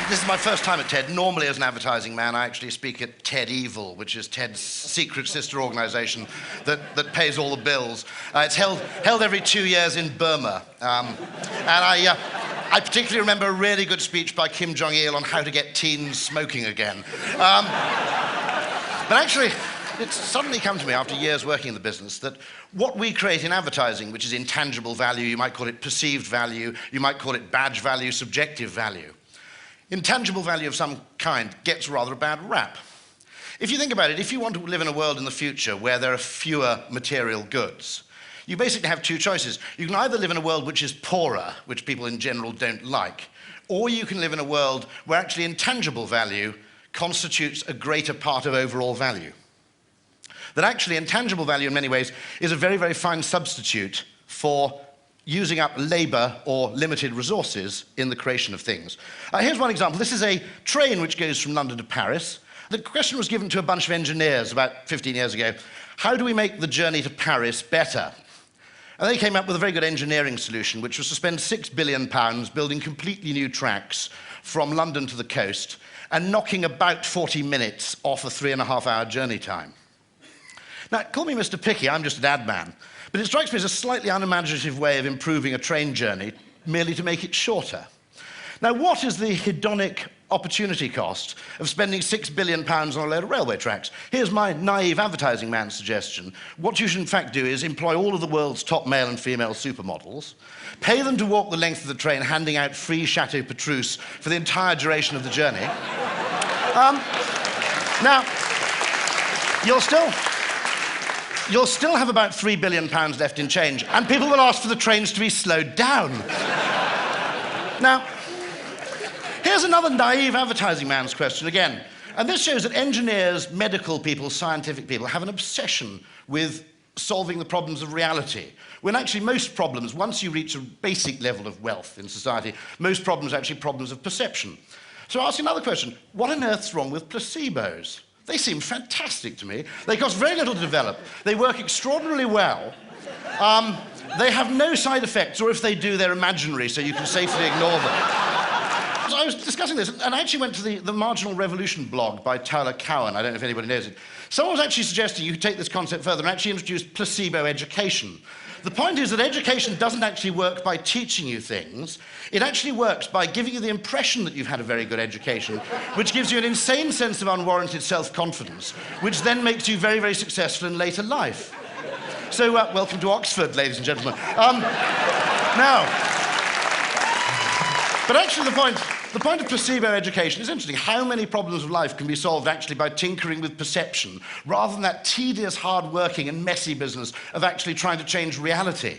This is my first time at TED. Normally, as an advertising man, I actually speak at TED Evil, which is TED's secret sister organization that pays all the bills. It's held every 2 years in Burma. And I particularly remember a really good speech by Kim Jong-il on how to get teens smoking again. But actually, it's suddenly come to me after years working in the business that what we create in advertising, which is intangible value, you might call it perceived value, you might call it badge value, subjective value. Intangible value of some kind gets rather a bad rap. If you think about it, if you want to live in a world in the future where there are fewer material goods, you basically have two choices. You can either live in a world which is poorer, which people in general don't like, or you can live in a world where actually intangible value constitutes a greater part of overall value. That actually intangible value in many ways is a very, very fine substitute for using up labor or limited resources in the creation of things. Here's one example. This is a train which goes from London to Paris. The question was given to a bunch of engineers about 15 years ago, how do we make the journey to Paris better? And they came up with a very good engineering solution, which was to spend £6 billion building completely new tracks from London to the coast and knocking about 40 minutes off a 3.5-hour journey time. Now, call me Mr. Picky, I'm just an ad man, but it strikes me as a slightly unimaginative way of improving a train journey merely to make it shorter. Now, what is the hedonic opportunity cost of spending £6 billion on a load of railway tracks? Here's my naive advertising man's suggestion. What you should in fact do is employ all of the world's top male and female supermodels, pay them to walk the length of the train handing out free Chateau Petrus for the entire duration of the journey. Now, you'll still have about £3 billion left in change, and people will ask for the trains to be slowed down. Now, here's another naive advertising man's question again. And this shows that engineers, medical people, scientific people have an obsession with solving the problems of reality. When actually most problems, once you reach a basic level of wealth in society, most problems are actually problems of perception. So I'll ask you another question. What on earth's wrong with placebos? They seem fantastic to me. They cost very little to develop. They work extraordinarily well. They have no side effects, or if they do, they're imaginary, so you can safely ignore them. So I was discussing this, and I actually went to the Marginal Revolution blog by Tyler Cowen. I don't know if anybody knows it. Someone was actually suggesting you could take this concept further and actually introduce placebo education. The point is that education doesn't actually work by teaching you things. It actually works by giving you the impression that you've had a very good education, which gives you an insane sense of unwarranted self-confidence, which then makes you very, very successful in later life. So, welcome to Oxford, ladies and gentlemen. Now, but actually the point of placebo education is interesting. How many problems of life can be solved actually by tinkering with perception, rather than that tedious, hard-working and messy business of actually trying to change reality?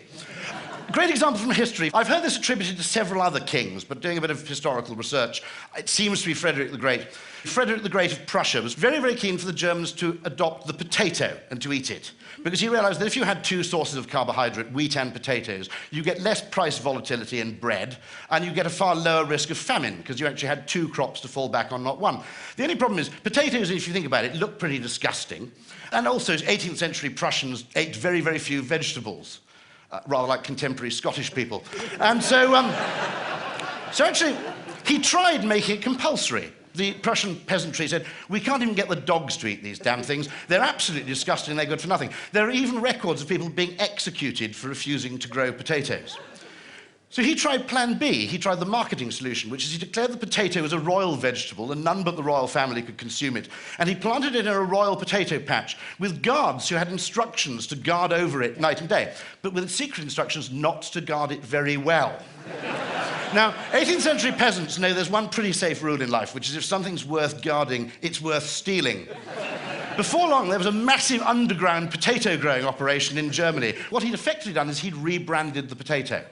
Great example from history. I've heard this attributed to several other kings, but doing a bit of historical research, it seems to be Frederick the Great. Frederick the Great of Prussia was very, very keen for the Germans to adopt the potato and to eat it, because he realized that if you had two sources of carbohydrate, wheat and potatoes, you get less price volatility in bread, and you get a far lower risk of famine, because you actually had two crops to fall back on, not one. The only problem is, potatoes, if you think about it, look pretty disgusting, and also 18th century Prussians ate very, very few vegetables. Rather like contemporary Scottish people. And so actually, he tried making it compulsory. The Prussian peasantry said, we can't even get the dogs to eat these damn things. They're absolutely disgusting, they're good for nothing. There are even records of people being executed for refusing to grow potatoes. So he tried plan B. He tried the marketing solution, which is he declared the potato as a royal vegetable and none but the royal family could consume it. And he planted it in a royal potato patch with guards who had instructions to guard over it night and day, but with secret instructions not to guard it very well. Now, 18th century peasants know there's one pretty safe rule in life, which is if something's worth guarding, it's worth stealing. Before long, there was a massive underground potato growing operation in Germany. What he'd effectively done is he'd rebranded the potato.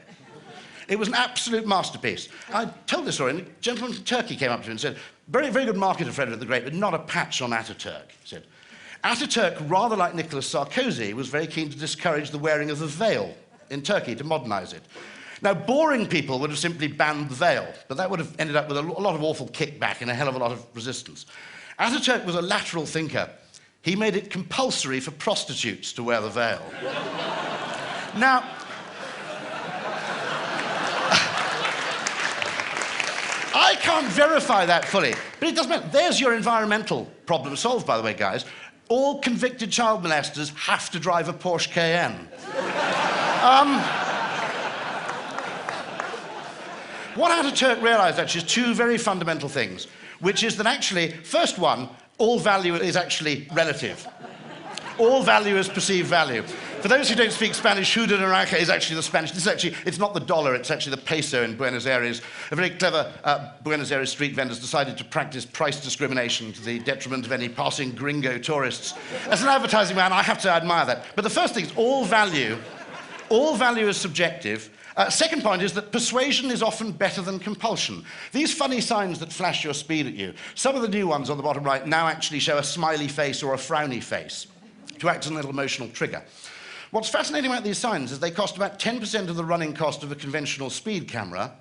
It was an absolute masterpiece. I told this story, and a gentleman from Turkey came up to me and said, very, very good marketer, Frederick the Great, but not a patch on Ataturk. He said, Ataturk, rather like Nicolas Sarkozy, was very keen to discourage the wearing of the veil in Turkey, to modernize it. Now, boring people would have simply banned the veil, but that would have ended up with a lot of awful kickback and a hell of a lot of resistance. Ataturk was a lateral thinker. He made it compulsory for prostitutes to wear the veil. Now, I can't verify that fully, but it doesn't matter. There's your environmental problem solved, by the way, guys. All convicted child molesters have to drive a Porsche Cayenne. What Ataturk realized, actually, is two very fundamental things, which is that actually, first one, all value is actually relative. All value is perceived value. For those who don't speak Spanish, Judo Naranja is actually the Spanish. This is actually, it's not the dollar, it's actually the peso in Buenos Aires. A very clever Buenos Aires street vendors decided to practice price discrimination to the detriment of any passing gringo tourists. As an advertising man, I have to admire that. But the first thing is all value is subjective. Second point is that persuasion is often better than compulsion. These funny signs that flash your speed at you, some of the new ones on the bottom right now actually show a smiley face or a frowny face to act as a little emotional trigger. What's fascinating about these signs is they cost about 10% of the running cost of a conventional speed camera,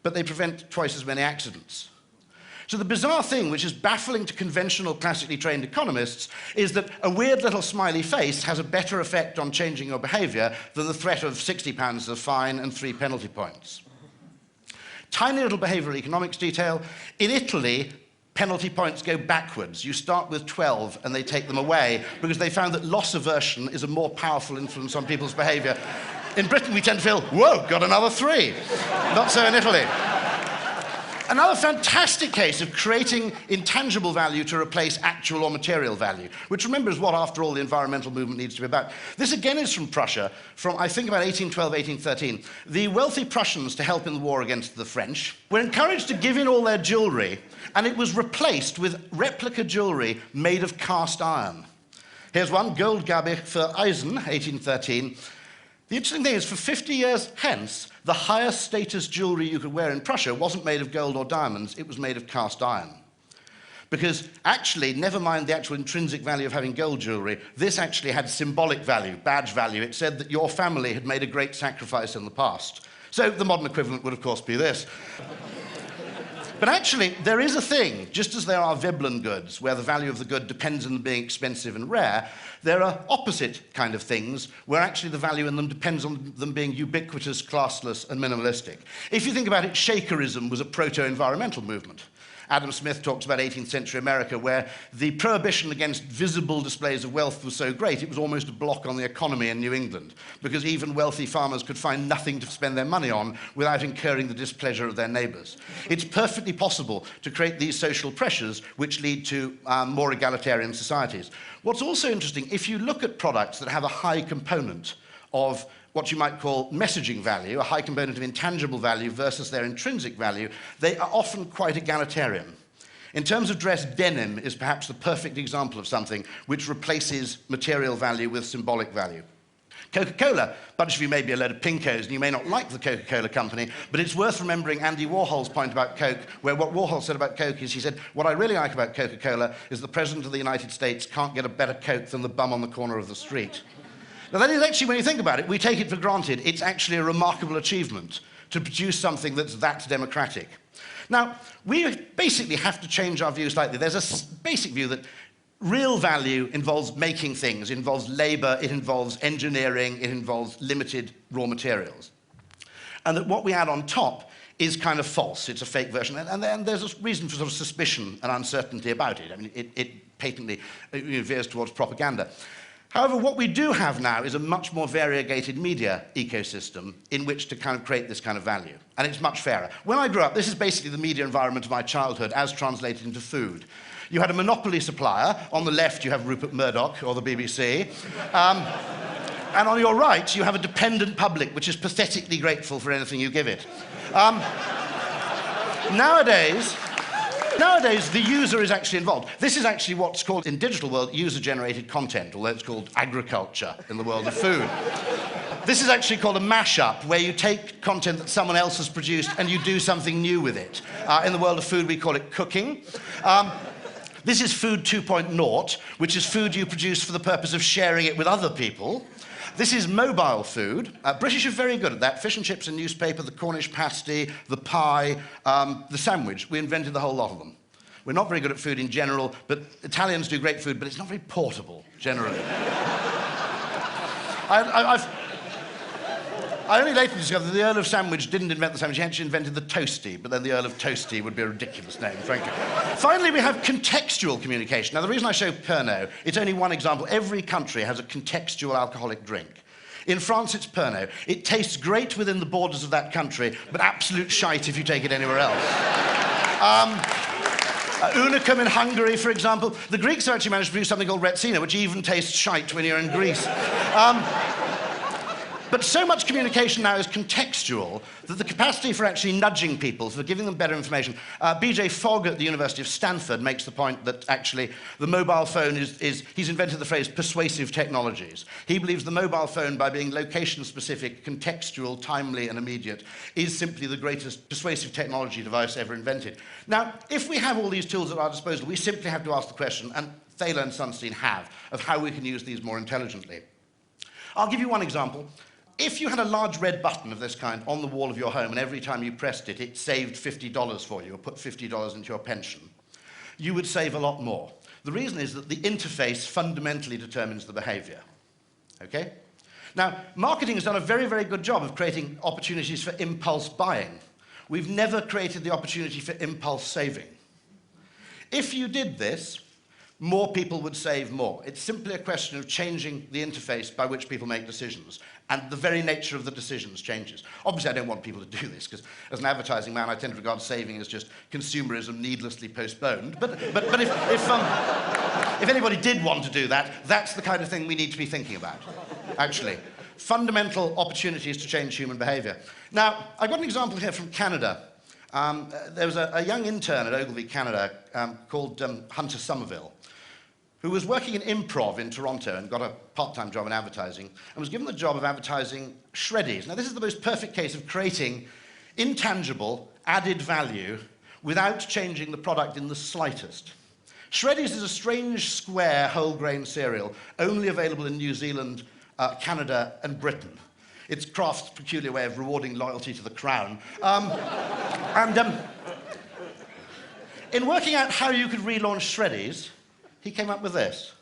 but they prevent twice as many accidents. So the bizarre thing, which is baffling to conventional, classically trained economists, is that a weird little smiley face has a better effect on changing your behavior than the threat of £60 of fine and 3 penalty points. Tiny little behavioral economics detail. In Italy, penalty points go backwards. You start with 12 and they take them away because they found that loss aversion is a more powerful influence on people's behavior. In Britain, we tend to feel, whoa, got another 3. Not so in Italy. Another fantastic case of creating intangible value to replace actual or material value, which remember is what, after all, the environmental movement needs to be about. This again is from Prussia, from I think about 1812, 1813. The wealthy Prussians, to help in the war against the French, were encouraged to give in all their jewelry, and it was replaced with replica jewelry made of cast iron. Here's one, Goldgabe für Eisen, 1813. The interesting thing is, for 50 years hence, the highest status jewelry you could wear in Prussia wasn't made of gold or diamonds, it was made of cast iron. Because actually, never mind the actual intrinsic value of having gold jewelry, this actually had symbolic value, badge value. It said that your family had made a great sacrifice in the past. So the modern equivalent would, of course, be this. But actually, there is a thing, just as there are Veblen goods, where the value of the good depends on them being expensive and rare, there are opposite kind of things, where actually the value in them depends on them being ubiquitous, classless, and minimalistic. If you think about it, Shakerism was a proto-environmental movement. Adam Smith talks about 18th century America, where the prohibition against visible displays of wealth was so great, it was almost a block on the economy in New England, because even wealthy farmers could find nothing to spend their money on without incurring the displeasure of their neighbors. It's perfectly possible to create these social pressures which lead to more egalitarian societies. What's also interesting, if you look at products that have a high component of what you might call messaging value, a high component of intangible value versus their intrinsic value, they are often quite egalitarian. In terms of dress, denim is perhaps the perfect example of something which replaces material value with symbolic value. Coca-Cola, a bunch of you may be a load of pinkos and you may not like the Coca-Cola company, but it's worth remembering Andy Warhol's point about Coke, where what Warhol said about Coke is, he said, what I really like about Coca-Cola is the President of the United States can't get a better Coke than the bum on the corner of the street. Now that is actually, when you think about it, we take it for granted, it's actually a remarkable achievement to produce something that's that democratic. Now, we basically have to change our view slightly. There's a basic view that real value involves making things, it involves labor, it involves engineering, it involves limited raw materials. And that what we add on top is kind of false, it's a fake version. And then there's a reason for sort of suspicion and uncertainty about it. I mean, it patently veers towards propaganda. However, what we do have now is a much more variegated media ecosystem in which to kind of create this kind of value. And it's much fairer. When I grew up, this is basically the media environment of my childhood as translated into food. You had a monopoly supplier. On the left, you have Rupert Murdoch or the BBC. And on your right, you have a dependent public, which is pathetically grateful for anything you give it. Nowadays, the user is actually involved. This is actually what's called, in digital world, user-generated content, although it's called agriculture in the world of food. This is actually called a mashup, where you take content that someone else has produced and you do something new with it. In the world of food, we call it cooking. This is Food 2.0, which is food you produce for the purpose of sharing it with other people. This is mobile food. British are very good at that. Fish and chips and newspaper, the Cornish pasty, the pie, the sandwich. We invented the whole lot of them. We're not very good at food in general, but Italians do great food, but it's not very I only later discovered that the Earl of Sandwich didn't invent the sandwich, he actually invented the toasty, but then the Earl of Toasty would be a ridiculous name, frankly. Finally, we have contextual communication. Now, the reason I show Pernod, it's only one example. Every country has a contextual alcoholic drink. In France, it's Pernod. It tastes great within the borders of that country, but absolute shite if you take it anywhere else. Unicum in Hungary, for example. The Greeks have actually managed to produce something called Retsina, which even tastes shite when you're in Greece. But so much communication now is contextual that the capacity for actually nudging people, for giving them better information. B.J. Fogg at the University of Stanford makes the point that actually the mobile phone he's invented the phrase persuasive technologies. He believes the mobile phone, by being location-specific, contextual, timely, and immediate, is simply the greatest persuasive technology device ever invented. Now, if we have all these tools at our disposal, we simply have to ask the question, and Thaler and Sunstein have, of how we can use these more intelligently. I'll give you one example. If you had a large red button of this kind on the wall of your home, and every time you pressed it, it saved $50 for you, or put $50 into your pension, you would save a lot more. The reason is that the interface fundamentally determines the behavior. Okay? Now, marketing has done a very, very good job of creating opportunities for impulse buying. We've never created the opportunity for impulse saving. If you did this, more people would save more. It's simply a question of changing the interface by which people make decisions, and the very nature of the decisions changes. Obviously, I don't want people to do this, because as an advertising man, I tend to regard saving as just consumerism needlessly postponed. But if anybody did want to do that, that's the kind of thing we need to be thinking about, actually. Fundamental opportunities to change human behavior. Now, I've got an example here from Canada. There was a young intern at Ogilvy, Canada, called Hunter Somerville, who was working in improv in Toronto and got a part-time job in advertising, and was given the job of advertising Shreddies. Now, this is the most perfect case of creating intangible, added value without changing the product in the slightest. Shreddies is a strange, square, whole-grain cereal, only available in New Zealand, Canada, and Britain. It's Kraft's peculiar way of rewarding loyalty to the crown. In working out how you could relaunch Shreddies, he came up with this.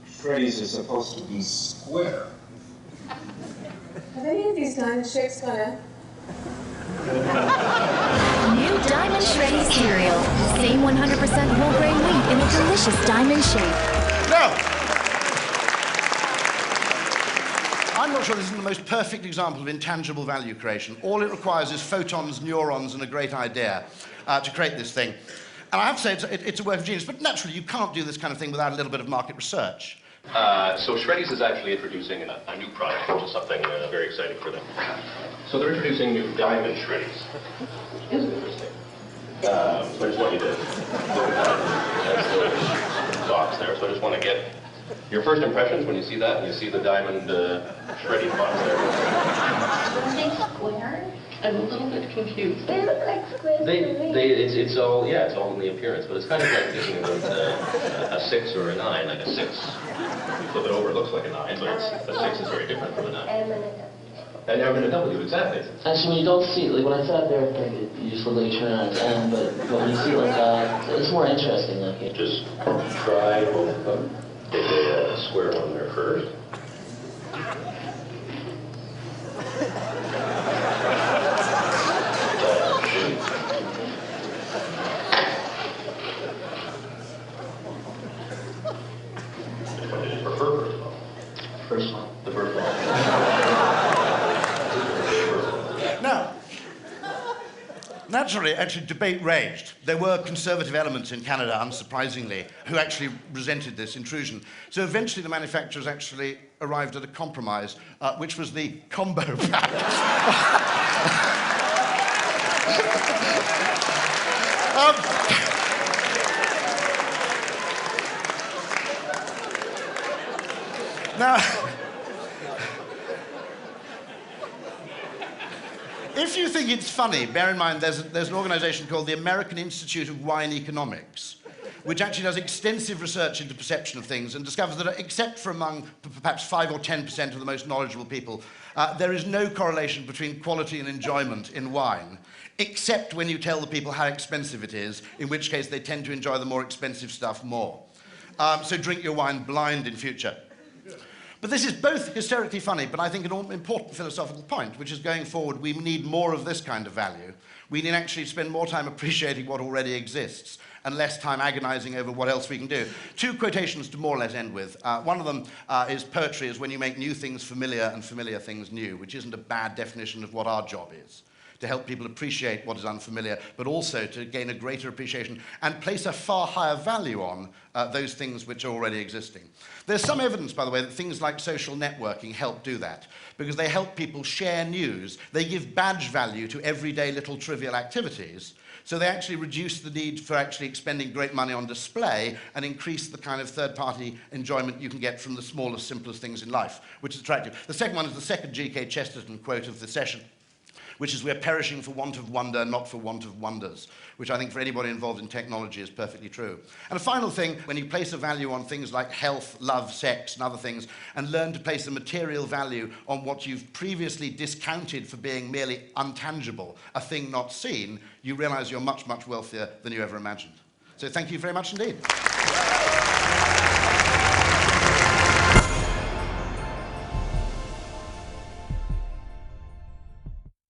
Shreddies is supposed to be square. Have any of these diamond shapes gonna... New Diamond Shreddies cereal. Same 100% whole grain wheat in a delicious diamond shape. Now, I'm not sure this is the most perfect example of intangible value creation. All it requires is photons, neurons, and a great idea to create this thing. And I have to say, it's a work of genius, but naturally, you can't do this kind of thing without a little bit of market research. So Shreddies is actually introducing a new product, which is something very exciting for them. So they're introducing new diamond Shreddies. Isn't it interesting? So I just want you to look at that box there. So I just want to get your first impressions when you see that, and you see the diamond Shreddies box there. Are they square? I'm a little bit confused. They look like squares. It's all in the appearance, but it's kind of like thinking about a 6 or a 9, like a 6. You flip it over, it looks like a 9, but a 6 is very different from a 9. And M and a W, exactly. Actually, when you don't see, like when I sat there, I think you just look like you turn on its end, but when you see like that, it's more interesting. Like it. Just try both of them. Get a square one there first. Which one did you prefer, first of all? First one. The first one. Now, naturally, actually, debate raged. There were conservative elements in Canada, unsurprisingly, who actually resented this intrusion. So eventually the manufacturers actually arrived at a compromise, which was the combo pack. Now, if you think it's funny, bear in mind there's an organization called the American Institute of Wine Economics, which actually does extensive research into perception of things and discovers that except for among perhaps 5 or 10% of the most knowledgeable people, there is no correlation between quality and enjoyment in wine, except when you tell the people how expensive it is, in which case they tend to enjoy the more expensive stuff more. So drink your wine blind in future. But this is both hysterically funny, but I think an important philosophical point, which is going forward, we need more of this kind of value. We need actually spend more time appreciating what already exists and less time agonizing over what else we can do. 2 quotations to more or less end with. One of them is poetry is when you make new things familiar and familiar things new, which isn't a bad definition of what our job is. To help people appreciate what is unfamiliar, but also to gain a greater appreciation and place a far higher value on those things which are already existing. There's some evidence, by the way, that things like social networking help do that, because they help people share news. They give badge value to everyday little trivial activities, so they actually reduce the need for actually expending great money on display and increase the kind of third-party enjoyment you can get from the smallest, simplest things in life, which is attractive. The second one is the second G.K. Chesterton quote of the session, which is, we're perishing for want of wonder, not for want of wonders, which I think for anybody involved in technology is perfectly true. And a final thing, when you place a value on things like health, love, sex, and other things, and learn to place a material value on what you've previously discounted for being merely untangible, a thing not seen, you realize you're much, much wealthier than you ever imagined. So thank you very much indeed.